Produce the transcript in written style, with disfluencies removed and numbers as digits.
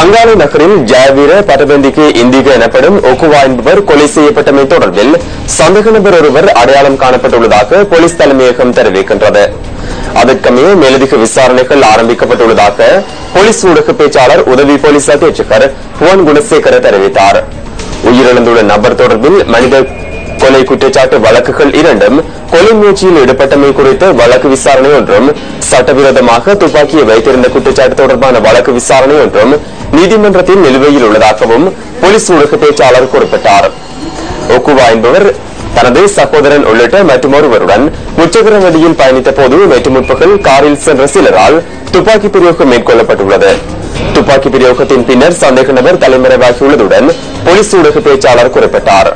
அங்காளி நகரில் ஜெயவீர பட்டபந்திக்கு இந்திக எனப்படும் ஒக்குவா என்பவர் கொலை செய்யப்பட்டமை தொடர்பில் சந்தேக நபர் ஒருவர் அடையாளம் காணப்பட்டுள்ளதாக போலீஸ் தலைமையகம் தெரிவிக்கின்றது. அதற்கமைய மேலதிக விசாரணைகள் ஆரம்பிக்கப்பட்டுள்ளதாக போலீஸ் ஊடக பேச்சாளர் உதவி போலீஸ் அधीक्षक புவன் குணசேகர தெரிவித்தார். உயிரிழந்துள்ள நபர் தொடர்பில் மனித கொலை குற்றச்சாட்டு வழக்குகள் இரண்டும், கொலை முயற்சியில் ஈடுபட்டமை குறித்த வழக்கு விசாரணை ஒன்றும், சட்டவிரோதமாக துப்பாக்கியை வைத்திருந்த குற்றச்சாட்டு தொடர்பான வழக்கு விசாரணை ஒன்றும் நீதிமன்றத்தில் நிலுவையில் உள்ளதாகவும் போலீஸ் ஊடக பேச்சாளர் குறிப்பிட்டார். ஒக்குவா என்பவர் தனது சகோதரன் உள்ளிட்ட மற்றொருவருடன் முச்சக்கர வண்டியில் பயணித்த போது நேற்று முற்பகல் காரில் சென்ற சிலரால் துப்பாக்கி பிரயோகம் மேற்கொள்ளப்பட்டுள்ளது. துப்பாக்கி பிரயோகத்தின் பின்னர் சந்தேக நபர் தலைமறைவாகியுள்ளதுடன் போலீஸ் ஊடக பேச்சாளர் குறிப்பிட்டார்.